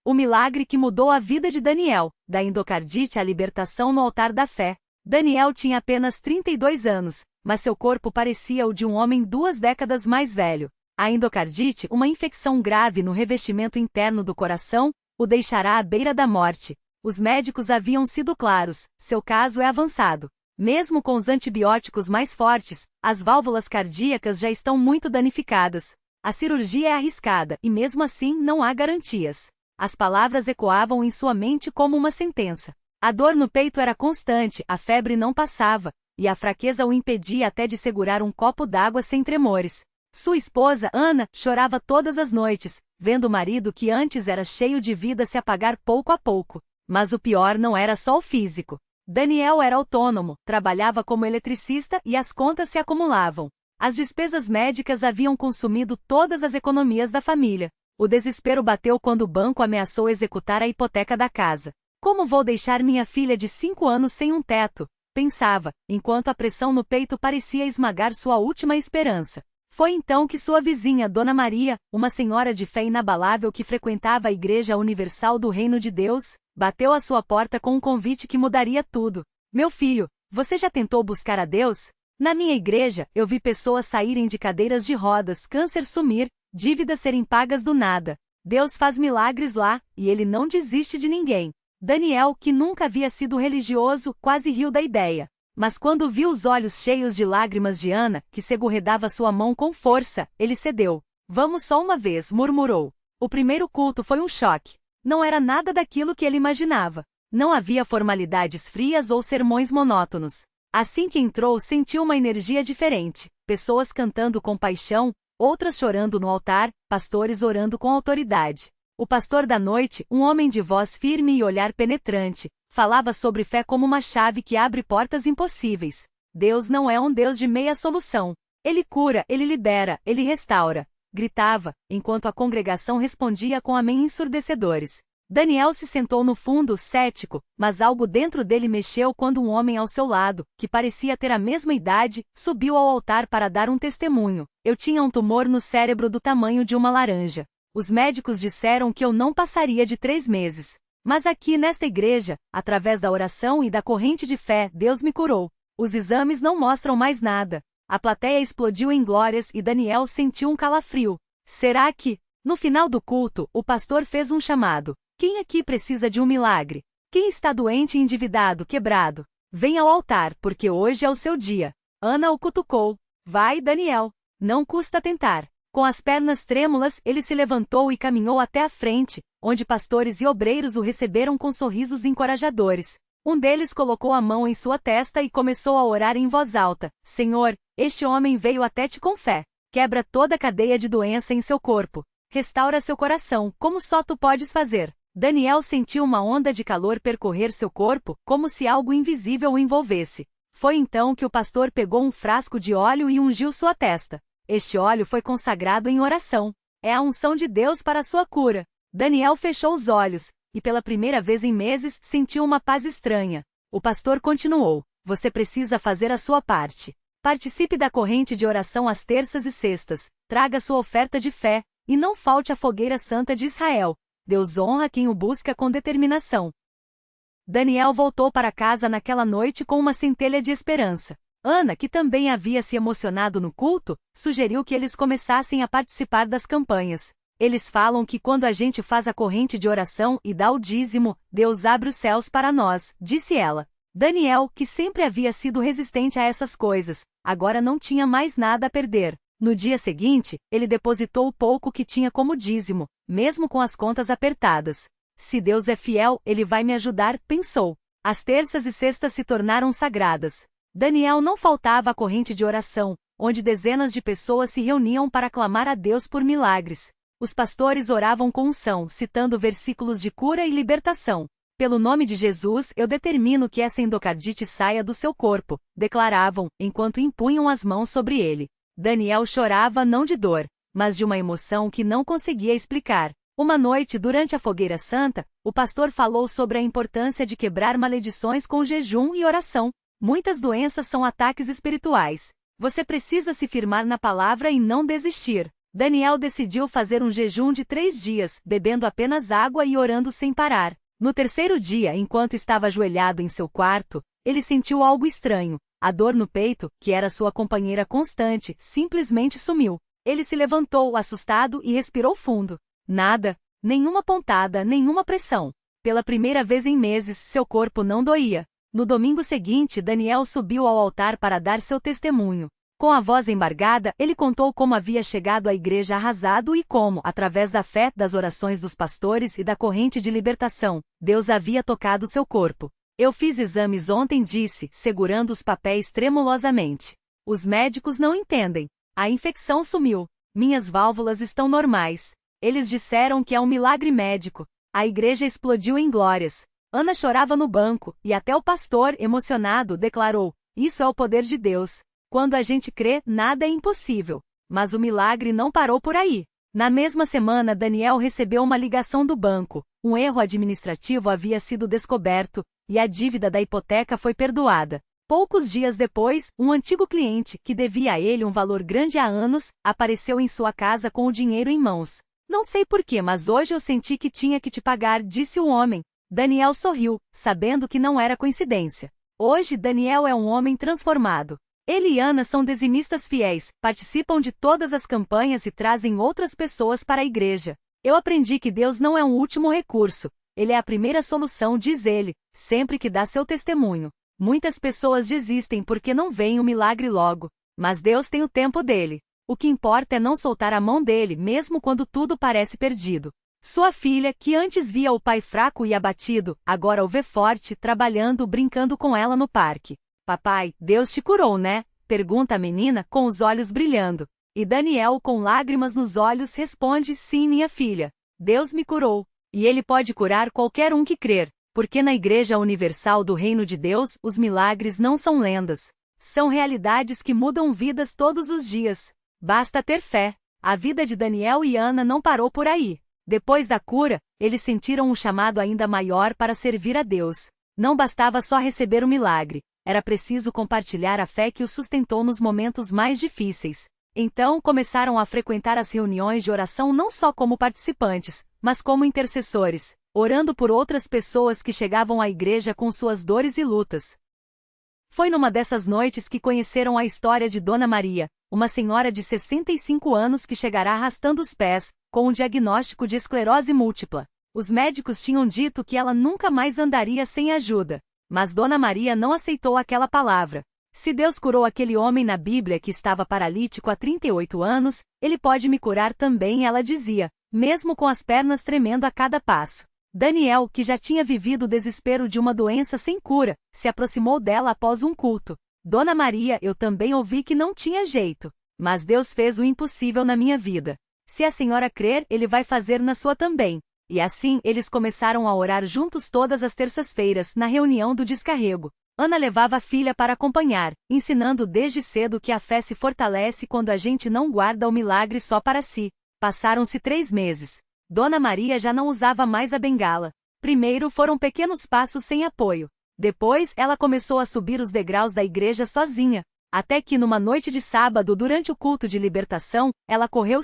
O milagre que mudou a vida de Daniel, da endocardite à libertação no altar da fé. Daniel tinha apenas 32 anos, mas seu corpo parecia o de um homem 2 décadas mais velho. A endocardite, uma infecção grave no revestimento interno do coração, o deixará à beira da morte. Os médicos haviam sido claros: seu caso é avançado. Mesmo com os antibióticos mais fortes, as válvulas cardíacas já estão muito danificadas. A cirurgia é arriscada e mesmo assim não há garantias. As palavras ecoavam em sua mente como uma sentença. A dor no peito era constante, a febre não passava, e a fraqueza o impedia até de segurar um copo d'água sem tremores. Sua esposa, Ana, chorava todas as noites, vendo o marido que antes era cheio de vida se apagar pouco a pouco. Mas o pior não era só o físico. Daniel era autônomo, trabalhava como eletricista e as contas se acumulavam. As despesas médicas haviam consumido todas as economias da família. O desespero bateu quando o banco ameaçou executar a hipoteca da casa. Como vou deixar minha filha de 5 anos sem um teto? Pensava, enquanto a pressão no peito parecia esmagar sua última esperança. Foi então que sua vizinha, Dona Maria, uma senhora de fé inabalável que frequentava a Igreja Universal do Reino de Deus, bateu à sua porta com um convite que mudaria tudo. Meu filho, você já tentou buscar a Deus? Na minha igreja, eu vi pessoas saírem de cadeiras de rodas, câncer sumir, dívidas serem pagas do nada. Deus faz milagres lá, e ele não desiste de ninguém. Daniel, que nunca havia sido religioso, quase riu da ideia. Mas quando viu os olhos cheios de lágrimas de Ana, que segurredava sua mão com força, ele cedeu. Vamos só uma vez, murmurou. O primeiro culto foi um choque. Não era nada daquilo que ele imaginava. Não havia formalidades frias ou sermões monótonos. Assim que entrou, sentiu uma energia diferente. Pessoas cantando com paixão, outras chorando no altar, pastores orando com autoridade. O pastor da noite, um homem de voz firme e olhar penetrante, falava sobre fé como uma chave que abre portas impossíveis. Deus não é um Deus de meia solução. Ele cura, ele libera, ele restaura. Gritava, enquanto a congregação respondia com amém ensurdecedores. Daniel se sentou no fundo, cético, mas algo dentro dele mexeu quando um homem ao seu lado, que parecia ter a mesma idade, subiu ao altar para dar um testemunho. Eu tinha um tumor no cérebro do tamanho de uma laranja. Os médicos disseram que eu não passaria de 3 meses. Mas aqui nesta igreja, através da oração e da corrente de fé, Deus me curou. Os exames não mostram mais nada. A plateia explodiu em glórias e Daniel sentiu um calafrio. Será que, no final do culto, o pastor fez um chamado? Quem aqui precisa de um milagre? Quem está doente, endividado, quebrado? Venha ao altar, porque hoje é o seu dia. Ana o cutucou. Vai, Daniel. Não custa tentar. Com as pernas trêmulas, ele se levantou e caminhou até a frente, onde pastores e obreiros o receberam com sorrisos encorajadores. Um deles colocou a mão em sua testa e começou a orar em voz alta. Senhor, este homem veio até ti com fé. Quebra toda a cadeia de doença em seu corpo. Restaura seu coração, como só tu podes fazer. Daniel sentiu uma onda de calor percorrer seu corpo, como se algo invisível o envolvesse. Foi então que o pastor pegou um frasco de óleo e ungiu sua testa. Este óleo foi consagrado em oração. É a unção de Deus para a sua cura. Daniel fechou os olhos, e pela primeira vez em meses sentiu uma paz estranha. O pastor continuou. Você precisa fazer a sua parte. Participe da corrente de oração às terças e sextas. Traga sua oferta de fé, e não falte à fogueira santa de Israel. Deus honra quem o busca com determinação. Daniel voltou para casa naquela noite com uma centelha de esperança. Ana, que também havia se emocionado no culto, sugeriu que eles começassem a participar das campanhas. Eles falam que quando a gente faz a corrente de oração e dá o dízimo, Deus abre os céus para nós, disse ela. Daniel, que sempre havia sido resistente a essas coisas, agora não tinha mais nada a perder. No dia seguinte, ele depositou o pouco que tinha como dízimo, mesmo com as contas apertadas. Se Deus é fiel, ele vai me ajudar, pensou. As terças e sextas se tornaram sagradas. Daniel não faltava à corrente de oração, onde dezenas de pessoas se reuniam para clamar a Deus por milagres. Os pastores oravam com unção, citando versículos de cura e libertação. Pelo nome de Jesus, eu determino que essa endocardite saia do seu corpo, declaravam, enquanto impunham as mãos sobre ele. Daniel chorava não de dor, mas de uma emoção que não conseguia explicar. Uma noite, durante a fogueira santa, o pastor falou sobre a importância de quebrar maledições com jejum e oração. Muitas doenças são ataques espirituais. Você precisa se firmar na palavra e não desistir. Daniel decidiu fazer um jejum de 3 dias, bebendo apenas água e orando sem parar. No terceiro dia, enquanto estava ajoelhado em seu quarto, ele sentiu algo estranho. A dor no peito, que era sua companheira constante, simplesmente sumiu. Ele se levantou, assustado, e respirou fundo. Nada, nenhuma pontada, nenhuma pressão. Pela primeira vez em meses, seu corpo não doía. No domingo seguinte, Daniel subiu ao altar para dar seu testemunho. Com a voz embargada, ele contou como havia chegado à igreja arrasado e como, através da fé, das orações dos pastores e da corrente de libertação, Deus havia tocado seu corpo. Eu fiz exames ontem, disse, segurando os papéis tremulosamente. Os médicos não entendem. A infecção sumiu. Minhas válvulas estão normais. Eles disseram que é um milagre médico. A igreja explodiu em glórias. Ana chorava no banco, e até o pastor, emocionado, declarou: "Isso é o poder de Deus. Quando a gente crê, nada é impossível." Mas o milagre não parou por aí. Na mesma semana, Daniel recebeu uma ligação do banco. Um erro administrativo havia sido descoberto, e a dívida da hipoteca foi perdoada. Poucos dias depois, um antigo cliente, que devia a ele um valor grande há anos, apareceu em sua casa com o dinheiro em mãos. "Não sei porquê, mas hoje eu senti que tinha que te pagar", disse o homem. Daniel sorriu, sabendo que não era coincidência. Hoje, Daniel é um homem transformado. Ele e Ana são dizimistas fiéis, participam de todas as campanhas e trazem outras pessoas para a igreja. "Eu aprendi que Deus não é um último recurso. Ele é a primeira solução", diz ele, sempre que dá seu testemunho. Muitas pessoas desistem porque não veem o milagre logo. Mas Deus tem o tempo dele. O que importa é não soltar a mão dele, mesmo quando tudo parece perdido. Sua filha, que antes via o pai fraco e abatido, agora o vê forte, trabalhando, brincando com ela no parque. "Papai, Deus te curou, né?", pergunta a menina, com os olhos brilhando. E Daniel, com lágrimas nos olhos, responde: "Sim, minha filha. Deus me curou. E Ele pode curar qualquer um que crer. Porque na Igreja Universal do Reino de Deus, os milagres não são lendas. São realidades que mudam vidas todos os dias. Basta ter fé." A vida de Daniel e Ana não parou por aí. Depois da cura, eles sentiram um chamado ainda maior para servir a Deus. Não bastava só receber o milagre. Era preciso compartilhar a fé que os sustentou nos momentos mais difíceis. Então começaram a frequentar as reuniões de oração não só como participantes, mas como intercessores, orando por outras pessoas que chegavam à igreja com suas dores e lutas. Foi numa dessas noites que conheceram a história de Dona Maria, uma senhora de 65 anos que chegará arrastando os pés, com um diagnóstico de esclerose múltipla. Os médicos tinham dito que ela nunca mais andaria sem ajuda. Mas Dona Maria não aceitou aquela palavra. Se Deus curou aquele homem na Bíblia que estava paralítico há 38 anos, Ele pode me curar também, ela dizia, mesmo com as pernas tremendo a cada passo. Daniel, que já tinha vivido o desespero de uma doença sem cura, se aproximou dela após um culto. "Dona Maria, eu também ouvi que não tinha jeito. Mas Deus fez o impossível na minha vida. Se a senhora crer, Ele vai fazer na sua também." E assim, eles começaram a orar juntos todas as terças-feiras, na reunião do descarrego. Ana levava a filha para acompanhar, ensinando desde cedo que a fé se fortalece quando a gente não guarda o milagre só para si. Passaram-se 3 meses. Dona Maria já não usava mais a bengala. Primeiro foram pequenos passos sem apoio. Depois, ela começou a subir os degraus da igreja sozinha. Até que numa noite de sábado, durante o culto de libertação, ela correu,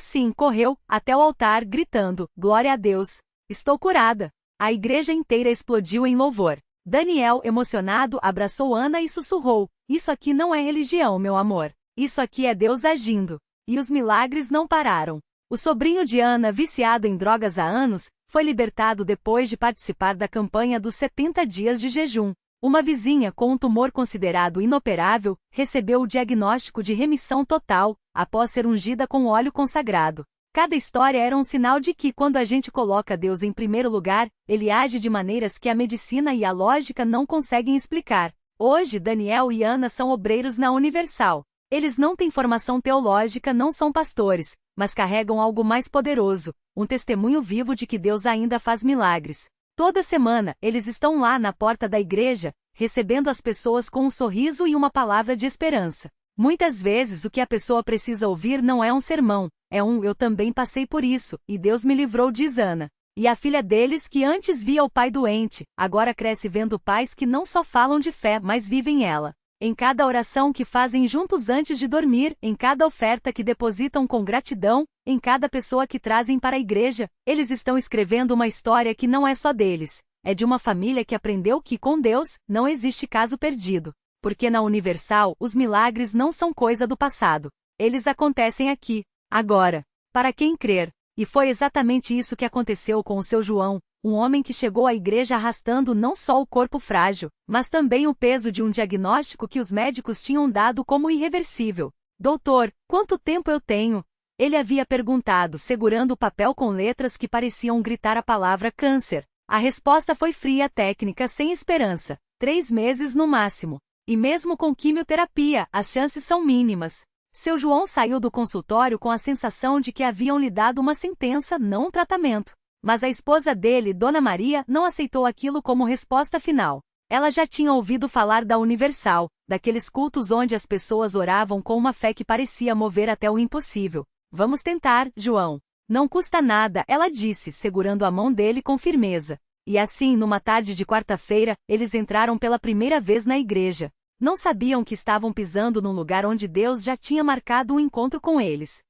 até o altar, gritando: "Glória a Deus! Estou curada." A igreja inteira explodiu em louvor. Daniel, emocionado, abraçou Ana e sussurrou: "Isso aqui não é religião, meu amor. Isso aqui é Deus agindo." E os milagres não pararam. O sobrinho de Ana, viciado em drogas há anos, foi libertado depois de participar da campanha dos 70 dias de jejum. Uma vizinha com um tumor considerado inoperável recebeu o diagnóstico de remissão total, após ser ungida com óleo consagrado. Cada história era um sinal de que, quando a gente coloca Deus em primeiro lugar, Ele age de maneiras que a medicina e a lógica não conseguem explicar. Hoje, Daniel e Ana são obreiros na Universal. Eles não têm formação teológica, não são pastores, mas carregam algo mais poderoso, um testemunho vivo de que Deus ainda faz milagres. Toda semana, eles estão lá na porta da igreja, recebendo as pessoas com um sorriso e uma palavra de esperança. Muitas vezes o que a pessoa precisa ouvir não é um sermão, é um "eu também passei por isso, e Deus me livrou", diz Ana. E a filha deles, que antes via o pai doente, agora cresce vendo pais que não só falam de fé, mas vivem ela. Em cada oração que fazem juntos antes de dormir, em cada oferta que depositam com gratidão, em cada pessoa que trazem para a igreja, eles estão escrevendo uma história que não é só deles. É de uma família que aprendeu que, com Deus, não existe caso perdido. Porque na Universal, os milagres não são coisa do passado. Eles acontecem aqui, agora. Para quem crer. E foi exatamente isso que aconteceu com o seu João, um homem que chegou à igreja arrastando não só o corpo frágil, mas também o peso de um diagnóstico que os médicos tinham dado como irreversível. Doutor, quanto tempo eu tenho? Ele havia perguntado, segurando o papel com letras que pareciam gritar a palavra câncer. A resposta foi fria, técnica, sem esperança. 3 meses no máximo. E mesmo com quimioterapia, as chances são mínimas. Seu João saiu do consultório com a sensação de que haviam lhe dado uma sentença, não um tratamento. Mas a esposa dele, Dona Maria, não aceitou aquilo como resposta final. Ela já tinha ouvido falar da Universal, daqueles cultos onde as pessoas oravam com uma fé que parecia mover até o impossível. Vamos tentar, João. Não custa nada, ela disse, segurando a mão dele com firmeza. E assim, numa tarde de quarta-feira, eles entraram pela primeira vez na igreja. Não sabiam que estavam pisando num lugar onde Deus já tinha marcado um encontro com eles.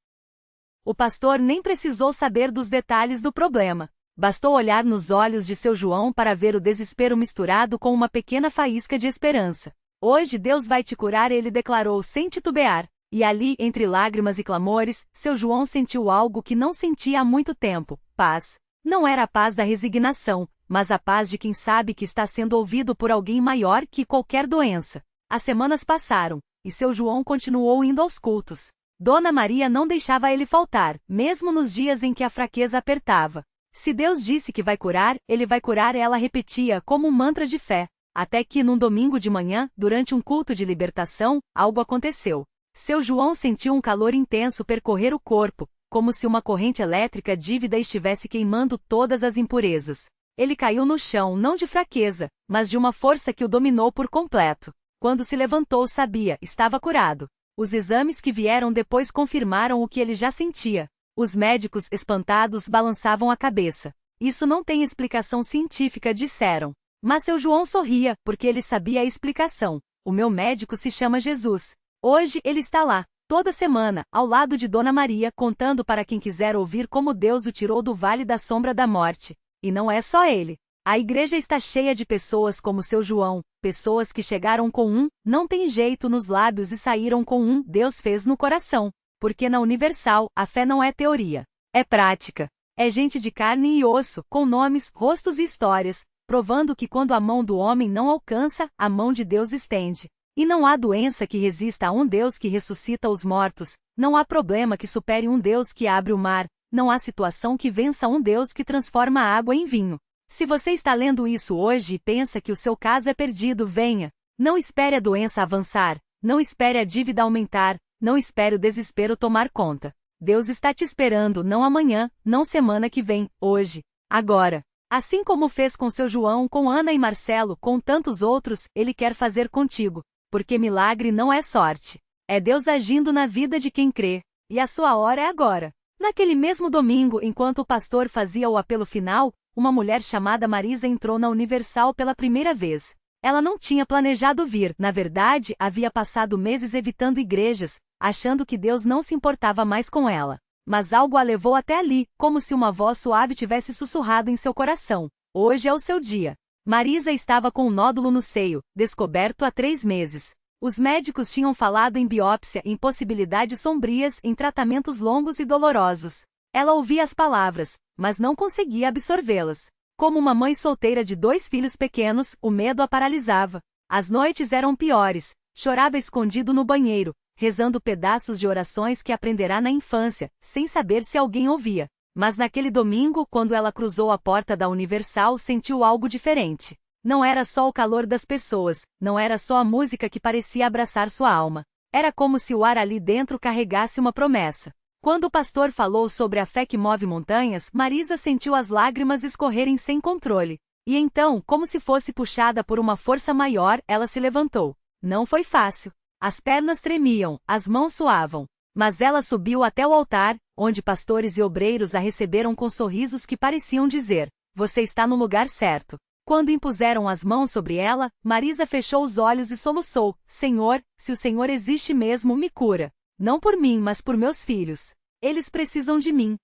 O pastor nem precisou saber dos detalhes do problema. Bastou olhar nos olhos de seu João para ver o desespero misturado com uma pequena faísca de esperança. Hoje Deus vai te curar, ele declarou sem titubear. E ali, entre lágrimas e clamores, seu João sentiu algo que não sentia há muito tempo: paz. Não era a paz da resignação, mas a paz de quem sabe que está sendo ouvido por alguém maior que qualquer doença. As semanas passaram, e seu João continuou indo aos cultos. Dona Maria não deixava ele faltar, mesmo nos dias em que a fraqueza apertava. Se Deus disse que vai curar, ele vai curar, ela repetia como um mantra de fé. Até que, num domingo de manhã, durante um culto de libertação, algo aconteceu. Seu João sentiu um calor intenso percorrer o corpo, como se uma corrente elétrica dívida estivesse queimando todas as impurezas. Ele caiu no chão não de fraqueza, mas de uma força que o dominou por completo. Quando se levantou, sabia, estava curado. Os exames que vieram depois confirmaram o que ele já sentia. Os médicos, espantados, balançavam a cabeça. Isso não tem explicação científica, disseram. Mas seu João sorria, porque ele sabia a explicação. O meu médico se chama Jesus. Hoje ele está lá, toda semana, ao lado de Dona Maria, contando para quem quiser ouvir como Deus o tirou do vale da sombra da morte. E não é só ele. A igreja está cheia de pessoas como seu João, pessoas que chegaram com um não tem jeito nos lábios e saíram com um Deus fez no coração. Porque na Universal, a fé não é teoria. É prática. É gente de carne e osso, com nomes, rostos e histórias, provando que quando a mão do homem não alcança, a mão de Deus estende. E não há doença que resista a um Deus que ressuscita os mortos, não há problema que supere um Deus que abre o mar, não há situação que vença um Deus que transforma a água em vinho. Se você está lendo isso hoje e pensa que o seu caso é perdido, venha. Não espere a doença avançar, não espere a dívida aumentar, não espere o desespero tomar conta. Deus está te esperando não amanhã, não semana que vem, hoje, agora. Assim como fez com seu João, com Ana e Marcelo, com tantos outros, ele quer fazer contigo. Porque milagre não é sorte. É Deus agindo na vida de quem crê. E a sua hora é agora. Naquele mesmo domingo, enquanto o pastor fazia o apelo final, uma mulher chamada Marisa entrou na Universal pela primeira vez. Ela não tinha planejado vir, na verdade, havia passado meses evitando igrejas, achando que Deus não se importava mais com ela. Mas algo a levou até ali, como se uma voz suave tivesse sussurrado em seu coração. Hoje é o seu dia. Marisa estava com um nódulo no seio, descoberto há 3 meses. Os médicos tinham falado em biópsia, em possibilidades sombrias, em tratamentos longos e dolorosos. Ela ouvia as palavras, mas não conseguia absorvê-las. Como uma mãe solteira de 2 filhos pequenos, o medo a paralisava. As noites eram piores. Chorava escondido no banheiro, rezando pedaços de orações que aprenderá na infância, sem saber se alguém ouvia. Mas naquele domingo, quando ela cruzou a porta da Universal, sentiu algo diferente. Não era só o calor das pessoas, não era só a música que parecia abraçar sua alma. Era como se o ar ali dentro carregasse uma promessa. Quando o pastor falou sobre a fé que move montanhas, Marisa sentiu as lágrimas escorrerem sem controle. E então, como se fosse puxada por uma força maior, ela se levantou. Não foi fácil. As pernas tremiam, as mãos suavam. Mas ela subiu até o altar, onde pastores e obreiros a receberam com sorrisos que pareciam dizer: você está no lugar certo. Quando impuseram as mãos sobre ela, Marisa fechou os olhos e soluçou: Senhor, se o Senhor existe mesmo, me cura. Não por mim, mas por meus filhos. Eles precisam de mim.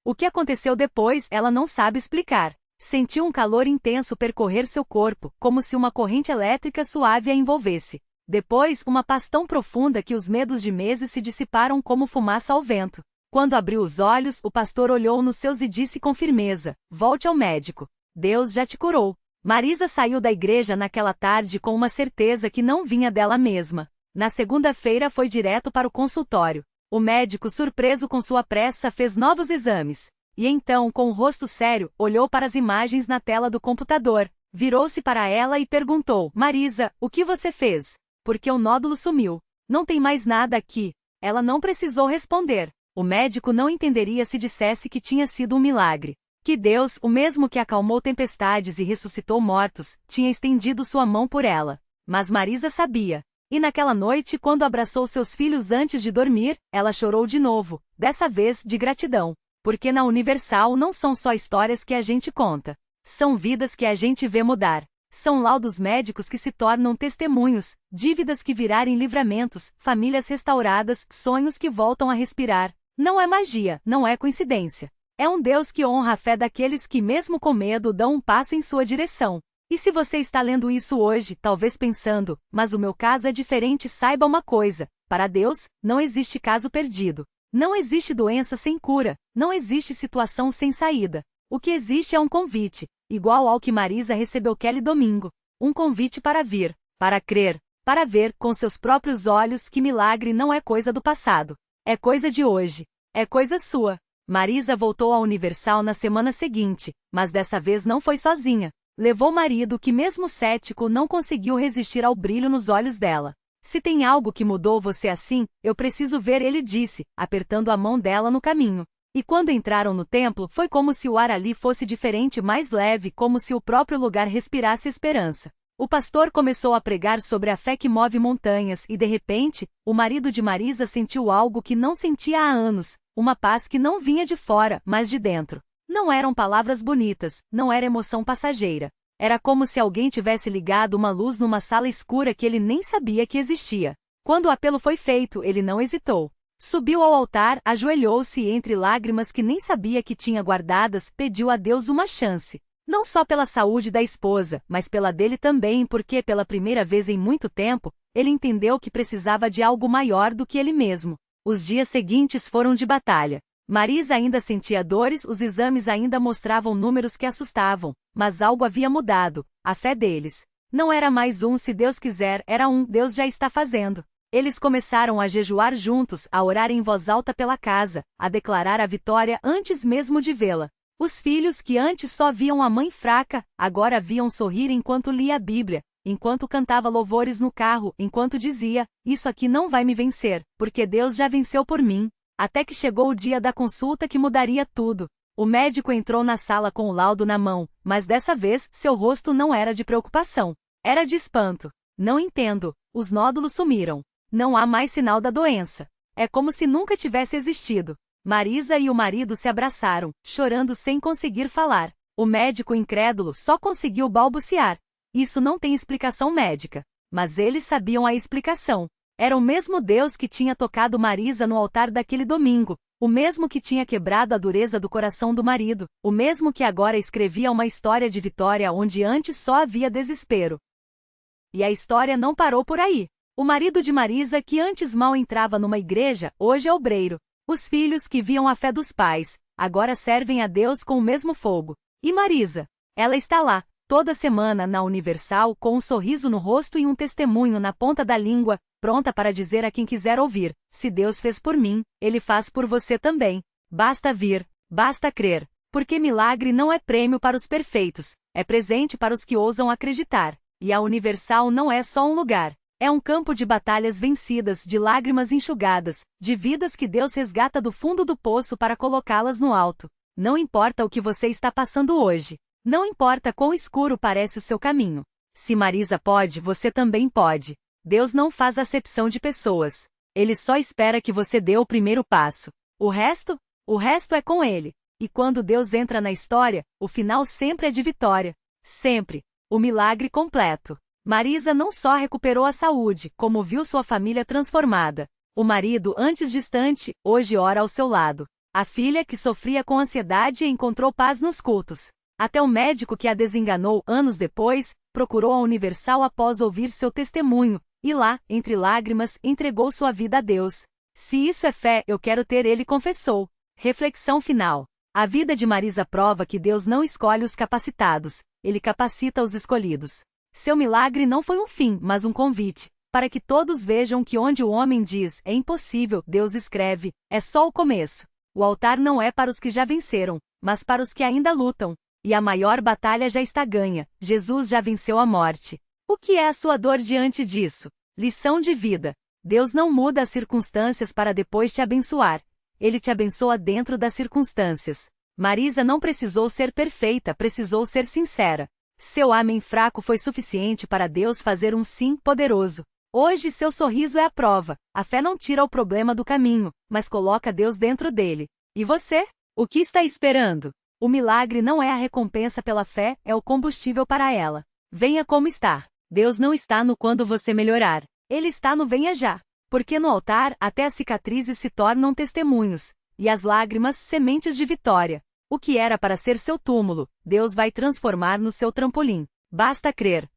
O que aconteceu depois, ela não sabe explicar. Sentiu um calor intenso percorrer seu corpo, como se uma corrente elétrica suave a envolvesse. Depois, uma paz tão profunda que os medos de meses se dissiparam como fumaça ao vento. Quando abriu os olhos, o pastor olhou nos seus e disse com firmeza: Volte ao médico. Deus já te curou. Marisa saiu da igreja naquela tarde com uma certeza que não vinha dela mesma. Na segunda-feira foi direto para o consultório. O médico, surpreso com sua pressa, fez novos exames. E então, com o rosto sério, olhou para as imagens na tela do computador. Virou-se para ela e perguntou: Marisa, o que você fez? Porque o nódulo sumiu. Não tem mais nada aqui. Ela não precisou responder. O médico não entenderia se dissesse que tinha sido um milagre. Que Deus, o mesmo que acalmou tempestades e ressuscitou mortos, tinha estendido sua mão por ela. Mas Marisa sabia. E naquela noite, quando abraçou seus filhos antes de dormir, ela chorou de novo, dessa vez de gratidão. Porque na Universal não são só histórias que a gente conta. São vidas que a gente vê mudar. São laudos médicos que se tornam testemunhos, dívidas que virarem livramentos, famílias restauradas, sonhos que voltam a respirar. Não é magia, não é coincidência. É um Deus que honra a fé daqueles que, mesmo com medo, dão um passo em sua direção. E se você está lendo isso hoje, talvez pensando: mas o meu caso é diferente, saiba uma coisa: para Deus, não existe caso perdido. Não existe doença sem cura, não existe situação sem saída. O que existe é um convite, igual ao que Marisa recebeu aquele domingo. Um convite para vir, para crer, para ver com seus próprios olhos que milagre não é coisa do passado. É coisa de hoje. É coisa sua. Marisa voltou à Universal na semana seguinte, mas dessa vez não foi sozinha. Levou o marido que, mesmo cético, não conseguiu resistir ao brilho nos olhos dela. Se tem algo que mudou você assim, eu preciso ver, ele disse, apertando a mão dela no caminho. E quando entraram no templo, foi como se o ar ali fosse diferente, mais leve, como se o próprio lugar respirasse esperança. O pastor começou a pregar sobre a fé que move montanhas e, de repente, o marido de Marisa sentiu algo que não sentia há anos, uma paz que não vinha de fora, mas de dentro. Não eram palavras bonitas, não era emoção passageira. Era como se alguém tivesse ligado uma luz numa sala escura que ele nem sabia que existia. Quando o apelo foi feito, ele não hesitou. Subiu ao altar, ajoelhou-se e, entre lágrimas que nem sabia que tinha guardadas, pediu a Deus uma chance. Não só pela saúde da esposa, mas pela dele também, porque, pela primeira vez em muito tempo, ele entendeu que precisava de algo maior do que ele mesmo. Os dias seguintes foram de batalha. Marisa ainda sentia dores, os exames ainda mostravam números que assustavam, mas algo havia mudado: a fé deles. Não era mais um se Deus quiser, era um Deus já está fazendo. Eles começaram a jejuar juntos, a orar em voz alta pela casa, a declarar a vitória antes mesmo de vê-la. Os filhos que antes só viam a mãe fraca, agora viam sorrir enquanto lia a Bíblia, enquanto cantava louvores no carro, enquanto dizia: isso aqui não vai me vencer, porque Deus já venceu por mim. Até que chegou o dia da consulta que mudaria tudo. O médico entrou na sala com o laudo na mão, mas dessa vez seu rosto não era de preocupação. Era de espanto. Não entendo. Os nódulos sumiram. Não há mais sinal da doença. É como se nunca tivesse existido. Marisa e o marido se abraçaram, chorando sem conseguir falar. O médico, incrédulo, só conseguiu balbuciar: isso não tem explicação médica. Mas eles sabiam a explicação. Era o mesmo Deus que tinha tocado Marisa no altar daquele domingo, o mesmo que tinha quebrado a dureza do coração do marido, o mesmo que agora escrevia uma história de vitória onde antes só havia desespero. E a história não parou por aí. O marido de Marisa, que antes mal entrava numa igreja, hoje é obreiro. Os filhos que viam a fé dos pais, agora servem a Deus com o mesmo fogo. E Marisa? Ela está lá, toda semana na Universal, com um sorriso no rosto e um testemunho na ponta da língua, pronta para dizer a quem quiser ouvir: se Deus fez por mim, Ele faz por você também. Basta vir, basta crer. Porque milagre não é prêmio para os perfeitos, é presente para os que ousam acreditar. E a Universal não é só um lugar. É um campo de batalhas vencidas, de lágrimas enxugadas, de vidas que Deus resgata do fundo do poço para colocá-las no alto. Não importa o que você está passando hoje. Não importa quão escuro parece o seu caminho. Se Marisa pode, você também pode. Deus não faz acepção de pessoas. Ele só espera que você dê o primeiro passo. O resto? O resto é com Ele. E quando Deus entra na história, o final sempre é de vitória. Sempre. O milagre completo. Marisa não só recuperou a saúde, como viu sua família transformada. O marido, antes distante, hoje ora ao seu lado. A filha, que sofria com ansiedade, encontrou paz nos cultos. Até o médico que a desenganou anos depois, procurou a Universal após ouvir seu testemunho, e lá, entre lágrimas, entregou sua vida a Deus. Se isso é fé, eu quero ter, ele confessou. Reflexão final. A vida de Marisa prova que Deus não escolhe os capacitados, ele capacita os escolhidos. Seu milagre não foi um fim, mas um convite, para que todos vejam que onde o homem diz é impossível, Deus escreve, é só o começo. O altar não é para os que já venceram, mas para os que ainda lutam. E a maior batalha já está ganha, Jesus já venceu a morte. O que é a sua dor diante disso? Lição de vida. Deus não muda as circunstâncias para depois te abençoar. Ele te abençoa dentro das circunstâncias. Marisa não precisou ser perfeita, precisou ser sincera. Seu amém fraco foi suficiente para Deus fazer um sim poderoso. Hoje seu sorriso é a prova. A fé não tira o problema do caminho, mas coloca Deus dentro dele. E você? O que está esperando? O milagre não é a recompensa pela fé, é o combustível para ela. Venha como está. Deus não está no quando você melhorar. Ele está no venha já. Porque no altar, até as cicatrizes se tornam testemunhos, e as lágrimas, sementes de vitória. O que era para ser seu túmulo, Deus vai transformar no seu trampolim. Basta crer.